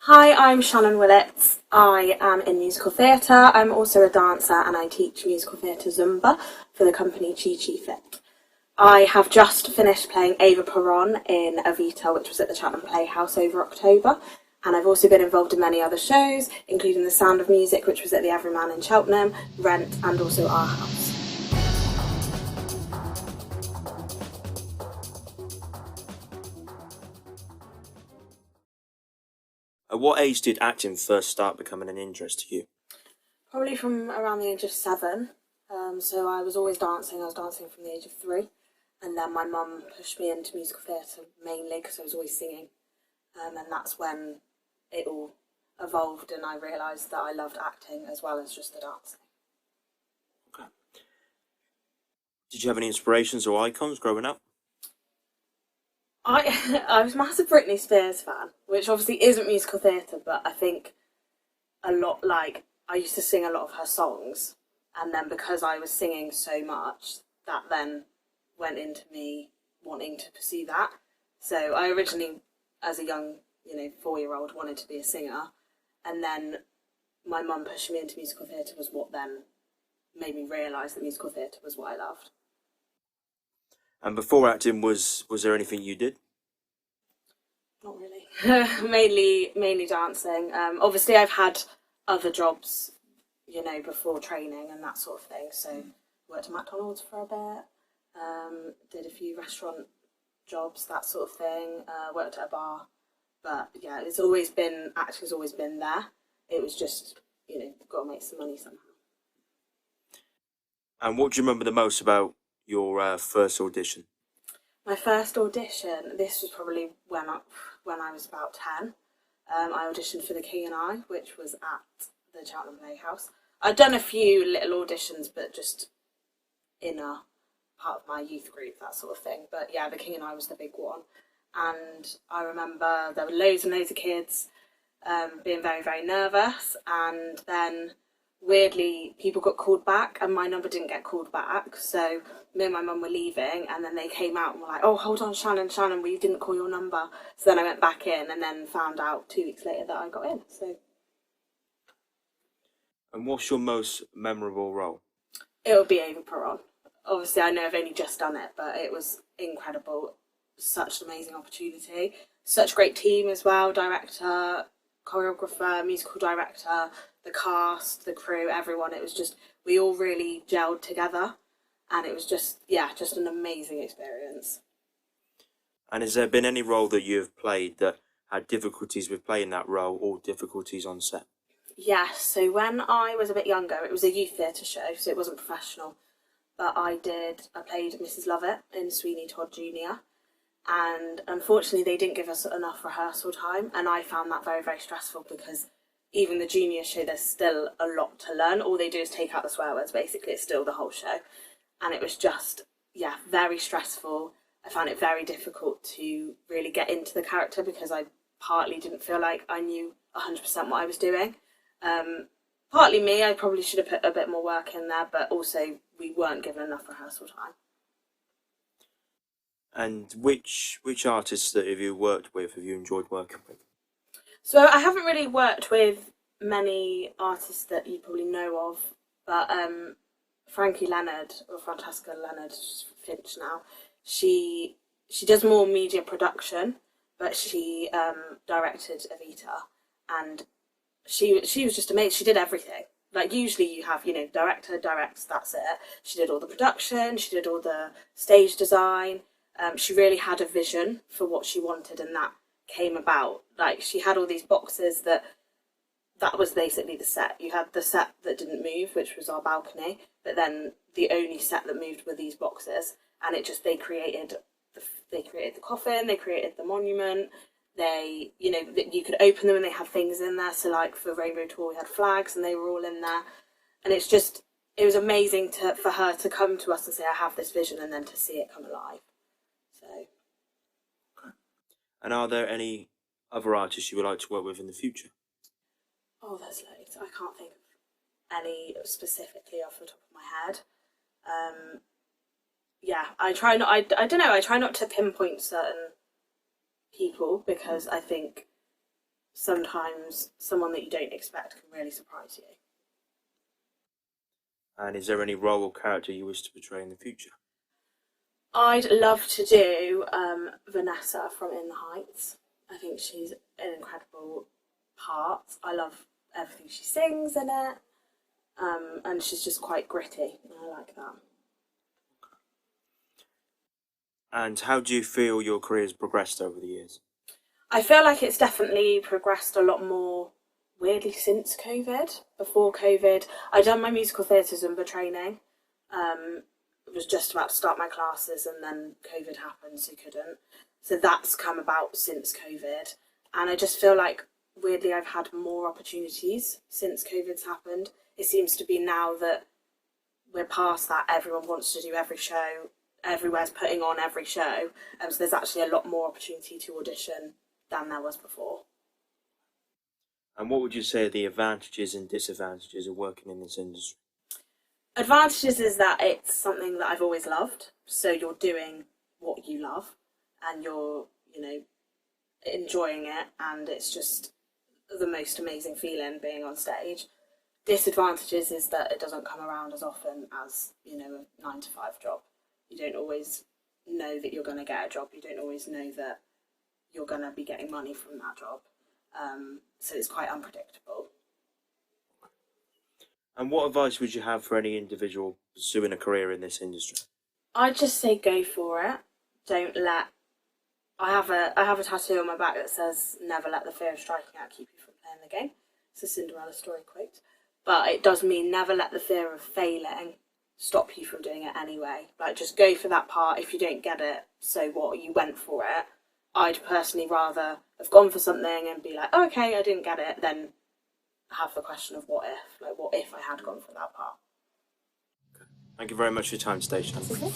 Hi, I'm Shannon Willett. I am in musical theatre. I'm also a dancer and I teach musical theatre Zumba for the company Chi Chi Fit. I have just finished playing Ava Peron in Evita, which was at the Cheltenham Playhouse over October. And I've also been involved in many other shows, including The Sound of Music, which was at the Everyman in Cheltenham, Rent, and also Our House. At what age did acting first start becoming an interest to you? Probably from around the age of 7. So I was always dancing. I was dancing from the age of 3. And then my mum pushed me into musical theatre mainly because I was always singing. And that's when it all evolved and I realised that I loved acting as well as just the dancing. Okay. Did you have any inspirations or icons growing up? I was a massive Britney Spears fan, which obviously isn't musical theatre, but I think a lot, like, I used to sing a lot of her songs, and then because I was singing so much, that then went into me wanting to pursue that. So I originally, as a young, 4-year-old, wanted to be a singer, and then my mum pushing me into musical theatre was what then made me realise that musical theatre was what I loved. And before acting, was there anything you did? Not really. mainly dancing. Obviously, I've had other jobs, before training and that sort of thing. So worked at McDonald's for a bit. Did a few restaurant jobs, that sort of thing. Worked at a bar, but yeah, acting's always been there. It was just got to make some money somehow. And what do you remember the most about your first audition? My first audition. This was probably when I was about 10. I auditioned for The King and I, which was at the Cheltenham Playhouse. I'd done a few little auditions, but just in a part of my youth group, that sort of thing. But yeah, The King and I was the big one. And I remember there were loads and loads of kids being very, very nervous. And then weirdly, people got called back and my number didn't get called back. So me and my mum were leaving and then they came out and were like, oh, hold on, Shannon, we didn't call your number. So then I went back in and then found out 2 weeks later that I got in. So And what's your most memorable role? it would be Ava Peron. Obviously, I know I've only just done it, but it was incredible. Such an amazing opportunity. Such a great team as well. Director, choreographer, musical director, the cast, the crew, everyone. It was just, we all really gelled together. And it was just, yeah, just an amazing experience. And has there been any role that you've played that had difficulties with playing that role or difficulties on set? Yes, so when I was a bit younger, it was a youth theatre show, so it wasn't professional. But I played Mrs. Lovett in Sweeney Todd Jr. And unfortunately, they didn't give us enough rehearsal time. And I found that very, very stressful because even the junior show, there's still a lot to learn. All they do is take out the swear words, basically, it's still the whole show. And it was just, yeah, very stressful. I found it very difficult to really get into the character because I partly didn't feel like I knew 100% what I was doing. Um, Partly me, I probably should have put a bit more work in there, but also we weren't given enough rehearsal time. And which artists that have you worked with have you enjoyed working with? So I haven't really worked with many artists that you probably know of, but Frankie Leonard or Francesca Leonard Finch now, she does more media production, but she directed Evita, and she was just amazing. She did everything. Like usually you have, director directs, that's it. She did all the production, she did all the stage design. She really had a vision for what she wanted, and that came about. Like she had all these boxes that was basically the set. You had the set that didn't move, which was our balcony, but then the only set that moved were these boxes, and it just they created the coffin, they created the monument, they, you could open them and they have things in there. So like for Rainbow Tour, we had flags and they were all in there. And it was amazing for her to come to us and say, I have this vision, and then to see it come alive. So, And are there any other artists you would like to work with in the future? oh, there's loads. I can't think of any specifically off the top of my head. Um, yeah, I don't know, I try not to pinpoint certain people because I think sometimes someone that you don't expect can really surprise you. And is there any role or character you wish to portray in the future? I'd love to do Vanessa from In the Heights. I think she's an incredible part. I love everything she sings in it, and she's just quite gritty, and I like that. And how do you feel your career has progressed over the years? I feel like it's definitely progressed a lot more, weirdly, since COVID. Before COVID, I'd done my musical theatre Zumba training. Was just about to start my classes, and then COVID happened, so couldn't. So that's come about since COVID, and I just feel like, weirdly, I've had more opportunities since COVID's happened. It seems to be now that we're past that, everyone wants to do every show, everywhere's putting on every show, so there's actually a lot more opportunity to audition than there was before. And what would you say are the advantages and disadvantages of working in this industry? Advantages is that it's something that I've always loved, so you're doing what you love, and you're, enjoying it, and it's just the most amazing feeling being on stage. Disadvantages is that it doesn't come around as often as, a 9-to-5 job. You don't always know that you're going to get a job. You don't always know that you're going to be getting money from that job. So it's quite unpredictable. And what advice would you have for any individual pursuing a career in this industry? I'd just say go for it. Don't let... I have a tattoo on my back that says, "Never let the fear of striking out keep you from playing the game." It's a Cinderella story quote. But it does mean never let the fear of failing stop you from doing it anyway. Like, just go for that part. If you don't get it, so what? You went for it. I'd personally rather have gone for something and be like, oh, okay, I didn't get it, than have the question of what if. Like, what if I had gone for that part? Thank you very much for your time, Station. That's okay.